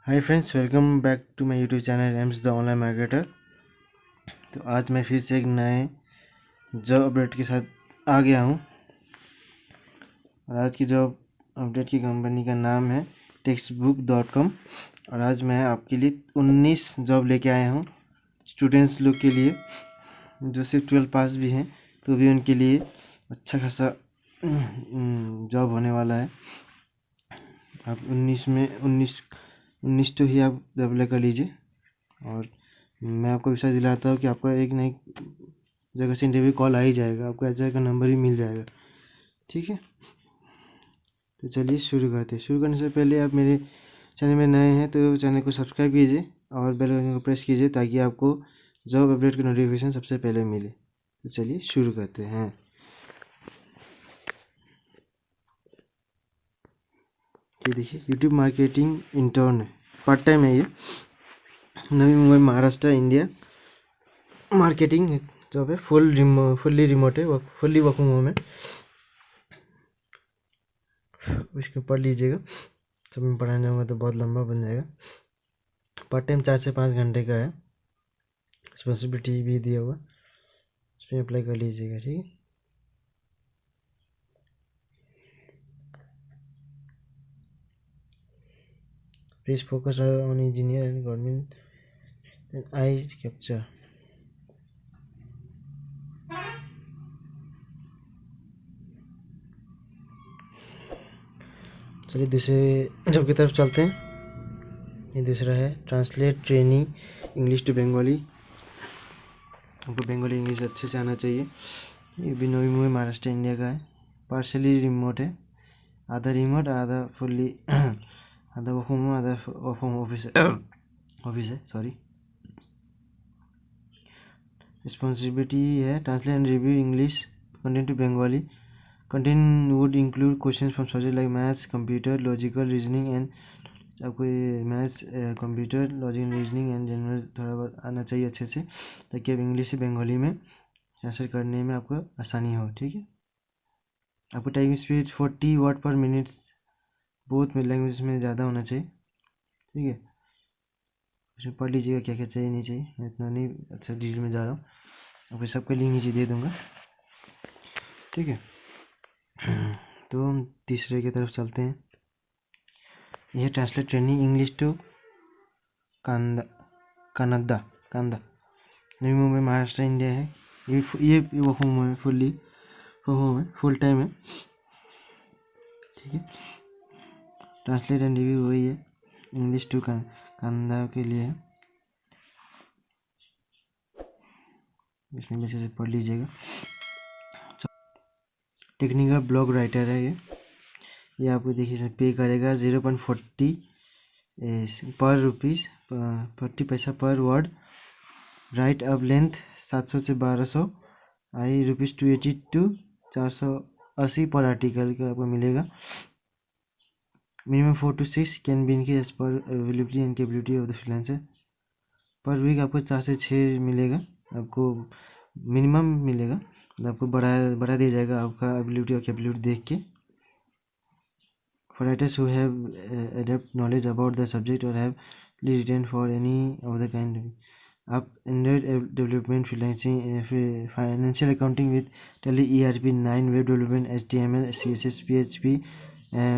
Hi friends, welcome back to my YouTube channel Aims the online marketer. तो आज मैं फिर से एक नए जॉब अपडेट के साथ आ गया हूँ। और आज की जॉब अपडेट की कंपनी का नाम है textbook.com। और आज मैं आपके लिए 19 जॉब लेके आया हूँ स्टूडेंट्स लोग के लिए, जो सिर्फ 12 पास भी हैं तो भी उनके लिए अच्छा खासा जॉब होने वाला है। आप 19 में 19 तो ही आप अप्लाई कर लीजिए। और मैं आपको विश्वास दिलाता हूँ कि आपका एक ना एक जगह से इंटरव्यू कॉल आ ही जाएगा, आपको एच का नंबर ही मिल जाएगा। ठीक है, तो चलिए शुरू करते हैं। शुरू करने से पहले आप मेरे चैनल में नए हैं तो चैनल को सब्सक्राइब कीजिए और बेल आइकन को प्रेस कीजिए ताकि आपको जॉब अपडेट की नोटिफिकेशन सबसे पहले मिले। तो चलिए शुरू करते हैं। ये देखिए, यूट्यूब मार्केटिंग इंटर्न है, पार्ट टाइम है ये। Navi Mumbai Maharashtra India marketing job है, फुल्ली रिमोट है, फुल्ली वर्क फ्रॉम होम है। इसको पढ़ लीजिएगा, सब में पढ़ाने जाऊँगा तो बहुत लंबा बन जाएगा। पार्ट टाइम 4 से 5 घंटे का है, रिस्पॉन्सिबिलिटी भी दिया हुआ, इसमें अप्लाई कर लीजिएगा। ठीक है, please focus on engineer and government I capture. चलिए दूसरे जॉब की तरफ चलते हैं। ये दूसरा है translate training English to Bengali. हमको बंगाली इंग्लिश अच्छे से आना चाहिए। ये भी नवी मुंबई महाराष्ट्र इंडिया का है, पार्शली रिमोट है, आधा रिमोट आधा फुल्ली आधा वर्क फ्रॉम होम आधा वर्क फ्रॉम ऑफिस है सॉरी। रिस्पॉन्सिबिलिटी है translate and review English content to Bengali. Content would include question from subject like maths, computer, logical reasoning and आपको ये maths, computer, logical reasoning and general थोड़ा बहुत आना चाहिए अच्छे से, ताकि आप इंग्लिश से बंगाली में ट्रांसलेट करने में आपको आसानी हो। ठीक है, आपको टाइम स्पीड 40 वर्ड पर मिनट बोथ में लैंग्वेज में ज़्यादा होना चाहिए। ठीक है, उसमें पढ़ लीजिएगा क्या क्या चाहिए नहीं चाहिए, मैं इतना नहीं अच्छा डिटेल में जा रहा हूँ, आपको सबका लिंक नीचे दे दूँगा। ठीक है, तो हम तीसरे की तरफ चलते हैं। यह ट्रांसलेट ट्रेनिंग इंग्लिश टू कांदा कन्नड़ा कांदा नवी मुंबई महाराष्ट्र इंडिया है। ये वर्क फ्रॉम होम है, फुल्ली वर्क होम है, फुल टाइम है। ठीक है, ट्रांसलेट एंड रिव्यू वही है, इंग्लिश टू कांदा के लिए है, इसमें अच्छे से पढ़ लीजिएगा। टेक्निकल ब्लॉग राइटर है ये आपको देखिए पे करेगा 0.40 पर रुपीज़ 40 पैसा पर वर्ड। राइट अब लेंथ 700 से 1200, आई ₹280 to 480 पर आर्टिकल का आपको मिलेगा। Minimum 4 to 6 can be increase as per availability and capability of the freelancer. Per week आपको 4 से 6 मिलेगा, आपको मिनिमम मिलेगा, आपको बढ़ा दिया जाएगा आपका एबिलिटी और कैपेबिलिटी देख के। For writers who have adept knowledge about the subject or have written for any of the kind, आप Android development, freelancing, financial accounting with Tally ERP 9, web development, HTML, CSS, PHP,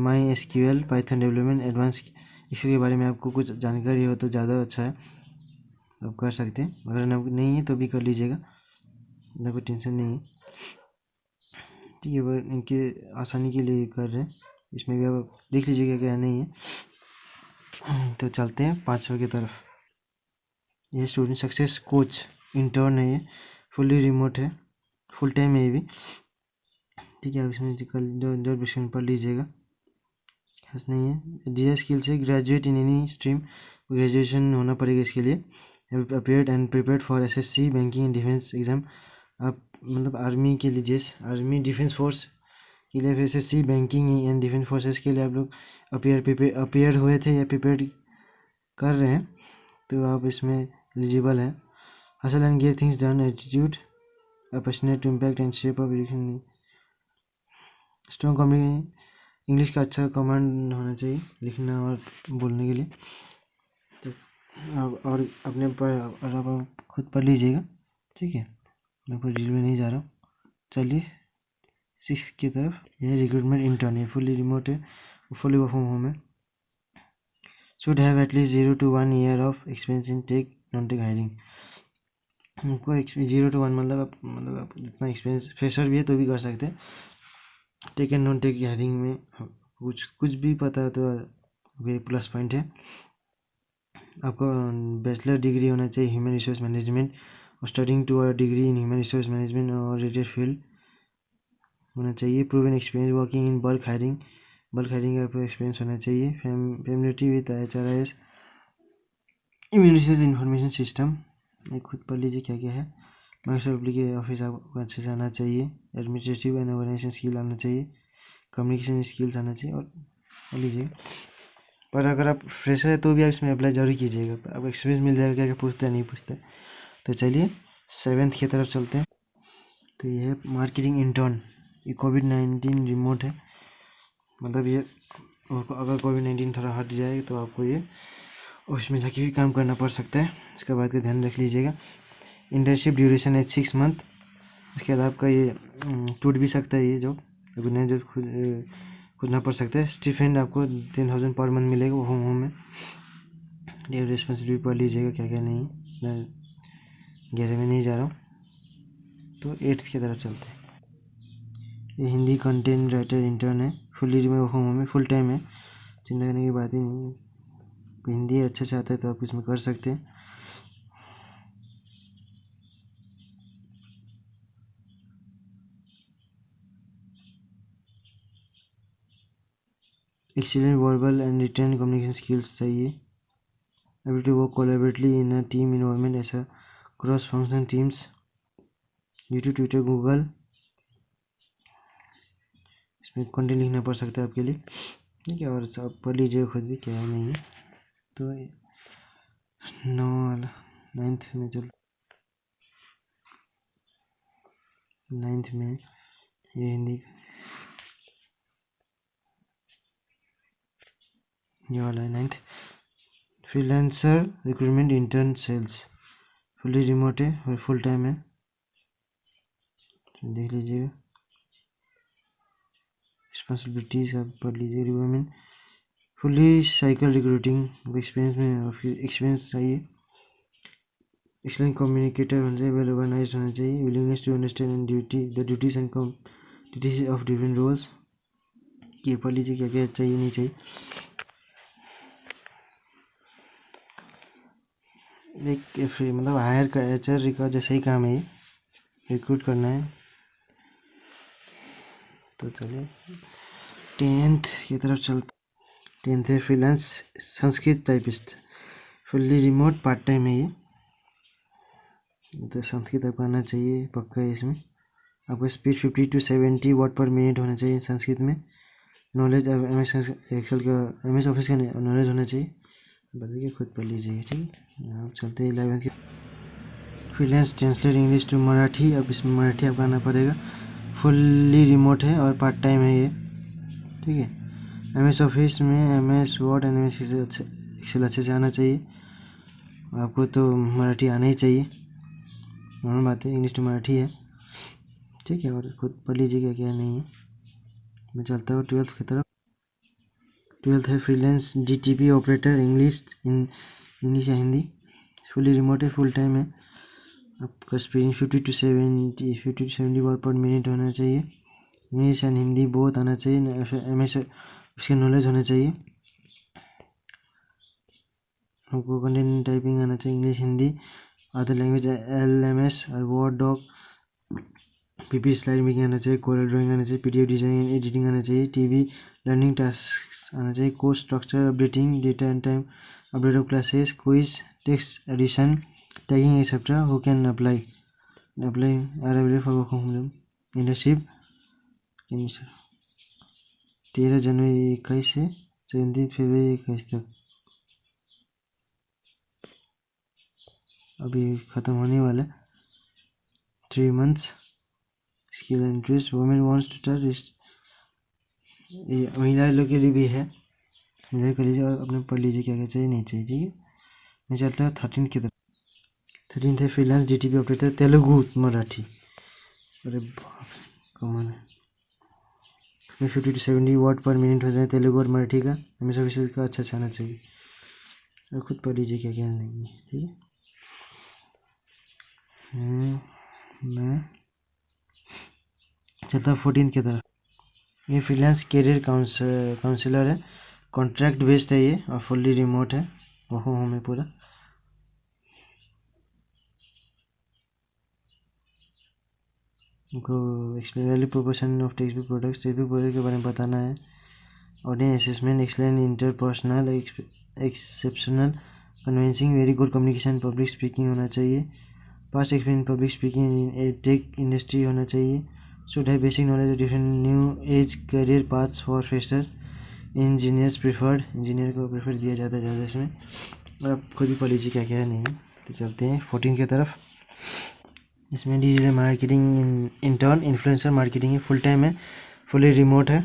MySQL, Python development, advanced, इसके बारे में आपको कुछ जानकारी हो तो ज़्यादा अच्छा है, आप कर सकते हैं। अगर नहीं है तो भी कर लीजिएगा, ना कोई टेंशन नहीं है। ठीक है, पर इनके आसानी के लिए कर रहे हैं, इसमें भी आप देख लीजिएगा क्या नहीं है। तो चलते हैं 5वें की तरफ। ये स्टूडेंट सक्सेस कोच इंटर्न है, ये फुल्ली रिमोट है, फुल टाइम है ये भी। ठीक है, इसमें जो विषय पढ़ लीजिएगा, खास नहीं है। डिजायर स्किल से graduate in any stream, graduation होना पड़ेगा इसके लिए। Have appeared and prepared for SSC banking and defence exam. आप मतलब आर्मी के लिए, जैसे आर्मी डिफेंस फोर्स के लिए, SSC banking and defence forces के लिए आप लोग अपियर हुए थे या प्रिपेयर कर रहे हैं तो आप इसमें एलिजिबल है। Hustle and get things done attitude, passionate to impact and shape of education. Strong communication, English का अच्छा कमांड होना चाहिए लिखना और बोलने के लिए। और अपने पर और आप खुद पढ़ लीजिएगा, ठीक है। मैं कोई डिटेल में नहीं जा रहा हूँ। चलिए 6 की तरफ। यह रिक्रूटमेंट इंटर्न है, फुली रिमोट है, फुली वर्क फ्रॉम होम है। Should have at least 0 to 1 year of experience in tech non tech hiring. हमको 0 to 1 मतलब आप जितना एक्सपीरियंस फ्रेशर भी है तो भी कर सकते हैं। Tech and non tech hiring में कुछ भी पता है तो वेरी प्लस पॉइंट है। आपको बैचलर डिग्री होना चाहिए ह्यूमन रिसोर्स मैनेजमेंट और studying to a degree in human resource management और रिलेटेड फील्ड होना चाहिए। Proven experience working in bulk hiring का आपको एक्सपीरियंस होना चाहिए। Familiarity with HRIS human resource information system, खुद पढ़ लीजिए क्या क्या है। माइक्रोसॉफ्ट के ऑफिस आपको अच्छे से आना चाहिए। एडमिनिस्ट्रेटिव एंड ऑर्गेनाइजेशन स्किल आना चाहिए। कम्युनिकेशन स्किल्स आना चाहिए और पढ़ लीजिए। पर अगर आप फ्रेशर है तो भी आप इसमें अप्लाई जरूर कीजिएगा, आपको एक्सपीरियंस मिल जाएगा, क्या क्या पूछते हैं नहीं पूछते। तो चलिए 7th की तरफ चलते हैं। तो ये है मार्केटिंग इंटर्न। ये कोविड-19 रिमोट है, मतलब ये अगर कोविड-19 थोड़ा हट जाए तो आपको ये उसमें जाके भी काम करना पड़ सकता है। इसका बात का ध्यान रख लीजिएगा। इंटर्नशिप ड्यूरेशन है 6 मंथ। इसके बाद आपका ये टूट भी सकता है, ये जॉब अभी नया जॉब खोजना पड़ सकता है। स्टिफेंड आपको 10,000 पर मंथ मिलेगा वो होम में। ये रिस्पॉन्सिबिलिटी पढ़ लीजिएगा क्या क्या नहीं, मैं गहरे में नहीं जा रहा हूँ। तो 8th की तरफ चलते हैं। ये हिंदी कंटेंट राइटर इंटर्न है, फुली रिमोट होम में, फुल टाइम है, चिंता करने की बात ही नहीं। हिंदी अच्छे से आता है तो आप इसमें कर सकते हैं। Excellent verbal and written communication skills चाहिए। Ability to work collaboratively in a team environment, ऐसा cross function teams. YouTube, Twitter, Google, इसमें कंटेंट लिखना पड़ सकता है आपके लिए, ठीक है। और आप पढ़ लीजिए खुद भी क्या है नहीं है। तो 9th में चल 9th में ये हिंदी ये वाला है 9th। Freelancer recruitment intern sales, fully remote है और फुल टाइम है, देख लीजिएगा। रिस्पॉन्सिबिलिटीज आप पढ़ लीजिए। Recruitment fully cycle recruiting experience में एक्सपीरियंस चाहिए। एक्सलेंट कम्युनिकेटर होना चाहिए, वेल ऑर्गेनाइज्ड होना चाहिए। Willingness to understand and the duties and duties of different roles, ये पढ़ लीजिए क्या क्या चाहिए नहीं चाहिए। एक फ्री मतलब हायर का HR का जैसा ही काम है, ये रिक्रूट करना है। तो चलिए 10th की तरफ चलते। 10th है freelance Sanskrit typist, fully remote part time है ये। तो संस्कृत आपको आना चाहिए पक्का है। इसमें आपको स्पीड 50 to 70 वर्ड पर मिनट होना चाहिए संस्कृत में। नॉलेज MS एक्सेल का MS ऑफिस का नॉलेज होना चाहिए। बताइए खुद पढ़ लीजिएगा, ठीक है। आप चलते हैं 11th की। Freelance translate English to Marathi, अब इसमें मराठी आपको आना पड़ेगा। फुल्ली रिमोट है और पार्ट टाइम है ये, ठीक है। MS ऑफिस में MS Word and MS Excel अच्छे से आना चाहिए। आपको तो मराठी आना ही चाहिए, नॉर्मल बात है, इंग्लिश टू मराठी है, ठीक है। और खुद पढ़ लीजिएगा क्या नहीं है। मैं चलता हूँ 12th की तरफ। 12th है फ्रीलांस GTP ऑपरेटर इंग्लिश या हिंदी, फुली रिमोट है, फुल टाइम है। आपका स्पीड 50 to 70 वर्ड पर मिनट होना चाहिए। इंग्लिश एंड हिंदी बहुत आना चाहिए। MS उसके नॉलेज होना चाहिए। आपको कंटेंट टाइपिंग आना चाहिए, English Hindi. Other language LMS और Word doc, PP slide making आना चाहिए। कोरल ड्राइंग आना चाहिए। PDF डिजाइनिंग एडिटिंग आना चाहिए। TV लर्निंग टास्क आना चाहिए। Course structure, updating data and time, update of classes, quiz, text edition, tagging etcetera. Who can apply are available for work from home. Internship 13 जनवरी 21 से 17 फरवरी 21 तक, अभी ख़त्म होने वाला है। 3 months। Skill and interest, women wants to start, ये महिला लोग के लिए भी है, मुझे कर लीजिए और अपने पढ़ लीजिए क्या क्या चाहिए नहीं चाहिए, ठीक है। मैं चलता है 13 की तरफ। 13 है freelance DTP operator Telugu Marathi. अरे कॉमन है। 50 to 70 वर्ड पर मिनट हो जाए तेलुगु और मराठी का। एम एस ऑफिस का अच्छा आना चाहिए। और खुद पढ़ लीजिए क्या क्या नहीं है, ठीक है। मैं चलता 14 की तरफ। ये फ्रीलांस कैरियर काउंसलर है, कॉन्ट्रैक्ट बेस्ड है ये और फुल्ली रिमोट है, वर्क फ्रॉम होम है पूरा। उनको value proportion of text book products के बारे में बताना है। Audience assessment excellent interpersonal exceptional convincing very good communication public speaking होना चाहिए। Past experience public speaking in tech industry होना चाहिए। Should have basic knowledge of different new age career paths for fresher. Engineers preferred, engineer को prefer दिया जाता है ज़्यादा इसमें। और आप खुद ही पढ़ लीजिए क्या क्या है नहीं है। तो चलते हैं 14 की तरफ। इसमें digital marketing intern influencer marketing है, फुल टाइम है, फुली रिमोट है।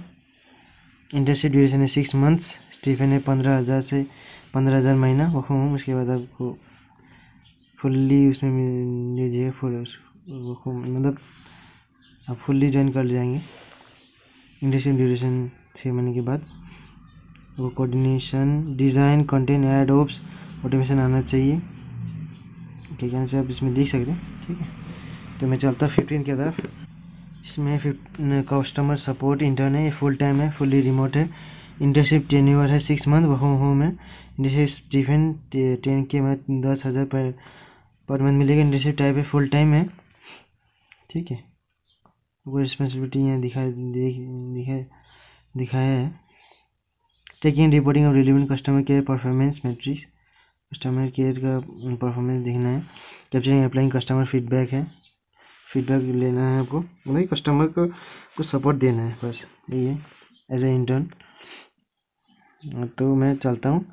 इंटर्नशिप ड्यूरेशन है 6 मंथ्स। स्टीफन है 15,000 से 15,000 महीना वर्क फ्रॉम होम। उसके बाद आपको फुल्ली उसमें मिल लीजिए, फुल मतलब आप फुल्ली ज्वाइन कर जाएंगे। इंटर्नशिप ड्यूरेशन 6 महीने के बाद। वो coordination design content ad ops automation आना चाहिए, ठीक है से आप इसमें देख सकते हैं, ठीक है। तो मैं चलता 15 की तरफ। इसमें कस्टमर सपोर्ट इंटर्न है, फुल टाइम है, फुली रिमोट है। इंटर्नशिप टेन्योर है 6 मंथ, वर्क फ्रॉम होम है। इंटर्नशिप स्टीफन 10 के में 10,000 पर मंथ मिलेगा। इंटर्नशिप टाइप है फुल टाइम है, ठीक है। वो रिस्पॉन्सिबिलिटी यहाँ दिखाया है। Taking reporting of relevant customer care performance matrix, customer care का परफॉर्मेंस देखना है। कैप्चरिंग अप्लाइंग कस्टमर फीडबैक है, फीडबैक लेना है आपको, मतलब कस्टमर को सपोर्ट देना है, बस यही है एज ए इंटर्न। तो मैं चलता हूँ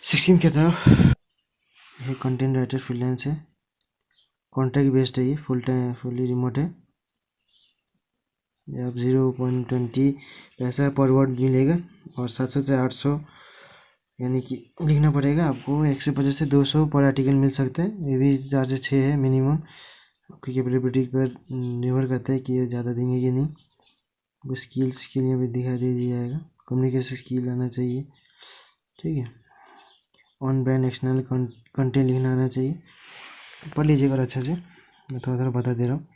16 की तरफ। ये कंटेंट राइटर फ्रीलांस है, कॉन्ट्रैक्ट बेस्ड है, ये फुल टाइम फुली रिमोट है। आप 0.20 पैसा पर वर्ड मिलेगा और 700 से 800 यानी कि लिखना पड़ेगा आपको। 150 से 200 पर आर्टिकल मिल सकता है। ये भी 4 से 6 है मिनिमम, आपकी कैपेबिलिटी पर निर्भर करता है कि ये ज़्यादा देंगे कि नहीं। वो स्किल्स के लिए भी दिखा दे दिया जाएगा। कम्युनिकेशन स्किल आना चाहिए, ठीक है। ऑन ब्रांड एक्सटर्नल कंटेंट लिखना आना चाहिए। पढ़ लीजिएगा अच्छा से, मैं थोड़ा थोड़ा बता दे रहा हूँ।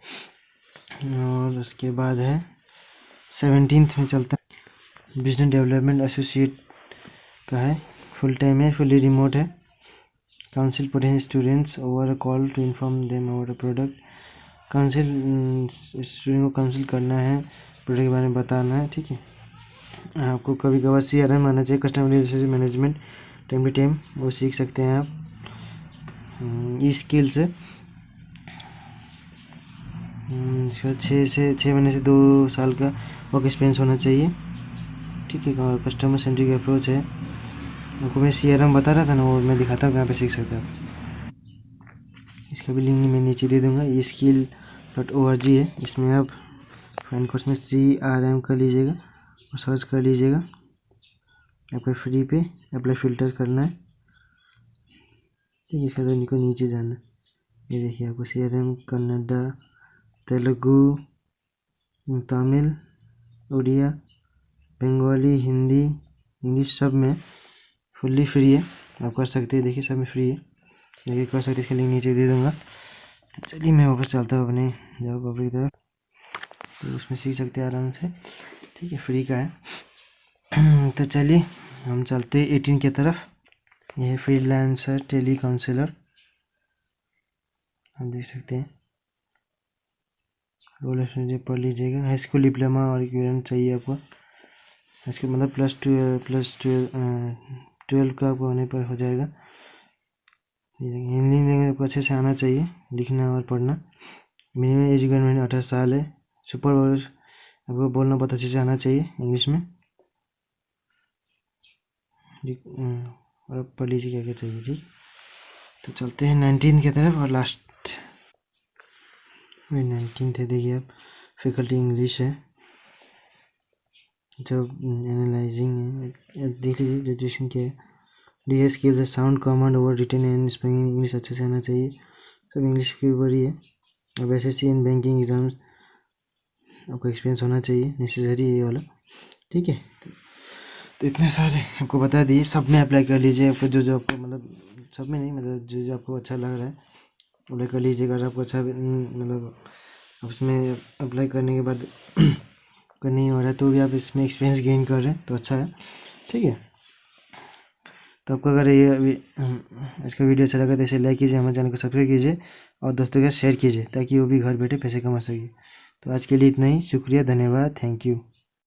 और उसके बाद है 17 में चलता है। बिजनेस डेवलपमेंट एसोसिएट का है, फुल टाइम है, फुली रिमोट है। Counsel potential students over call to inform them about a product. Counsel student को काउंसिल करना है, प्रोडक्ट के बारे में बताना है, ठीक है। आपको कभी कभार CRM आना चाहिए, customer relationship management time to time, वो सीख सकते हैं आप। ई स्किल से 6 महीने से 2 साल का वर्क एक्सपीरियंस होना चाहिए, ठीक है। कस्टमर सेंट्रिक अप्रोच है, आपको मैं CRM बता रहा था ना, वो मैं दिखाता हूँ कहाँ पे सीख सकते हैं आप। इसका भी लिंक मैं नीचे दे दूँगा। ये skill.org है, इसमें आप फाइन कोर्स में CRM कर लीजिएगा और सर्च कर लीजिएगा। आपको फ्री पे अप्लाई फ़िल्टर करना है, ठीक है। इसके बाद इनको नीचे जाना है, ये देखिए आपको CRM कन्नड़ा, तेलुगु, तमिल, उड़िया, बंगाली, हिंदी, इंग्लिश सब में फुल्ली फ्री है, आप कर सकते हैं। देखिए सब में फ्री है, देखिए कर सकते हैं। इसका लिंक नीचे दे दूँगा। तो चलिए मैं वापस चलता हूँ अपने जॉब पब्लिक तरफ, तो उसमें सीख सकते हैं आराम से, ठीक है, फ्री का है। तो चलिए हम चलते 18 की तरफ। यह है फ्रीलांसर टेली काउंसलर, आप देख सकते हैं। रोल मुझे पढ़ लीजिएगा। हाई स्कूल डिप्लोमा और इक्विवेलेंट चाहिए आपको। हाई स्कूल मतलब +12 का आपको होने पर हो जाएगा। हिंदी लैंग्वेज आपको अच्छे से आना चाहिए, लिखना और पढ़ना। मिनिमम एज रिक्वायरमेंट 18 साल है। सुपर आपको बोलना बहुत अच्छे से आना चाहिए इंग्लिश में। और आप पढ़ लीजिए क्या क्या चाहिए, ठीक। तो चलते हैं 19 की तरफ और लास्ट में 19 थे, देखिए आप। फैकल्टी इंग्लिश है, जब एनालाइजिंग है, देख लीजिए ग्रेजुएशन क्या है। डी स्किल्स है sound command over written and speaking, English अच्छे से आना चाहिए, सब इंग्लिश के ऊपर ही है। अब एसएससी एंड बैंकिंग एग्जाम्स आपको एक्सपीरियंस होना चाहिए, नेसेसरी है ये वाला, ठीक है। तो इतने सारे आपको बता दिए, सब में अप्लाई कर लीजिए, आपको जो जो आपको मतलब सब में नहीं, मतलब जो जो आपको अच्छा लग रहा है अप्लाई कर लीजिए। अगर आपको अच्छा मतलब उसमें अप्लाई करने के बाद अगर नहीं हो रहा है तो भी आप इसमें एक्सपीरियंस गेन कर रहे हैं तो अच्छा है, ठीक है। तो आपको अगर ये अभी इसका वीडियो अच्छा लगा तो इसे लाइक कीजिए, हमारे चैनल को सब्सक्राइब कीजिए और दोस्तों के साथ शेयर कीजिए ताकि वो भी घर बैठे पैसे कमा सके। तो आज के लिए इतना ही, शुक्रिया, धन्यवाद, थैंक यू।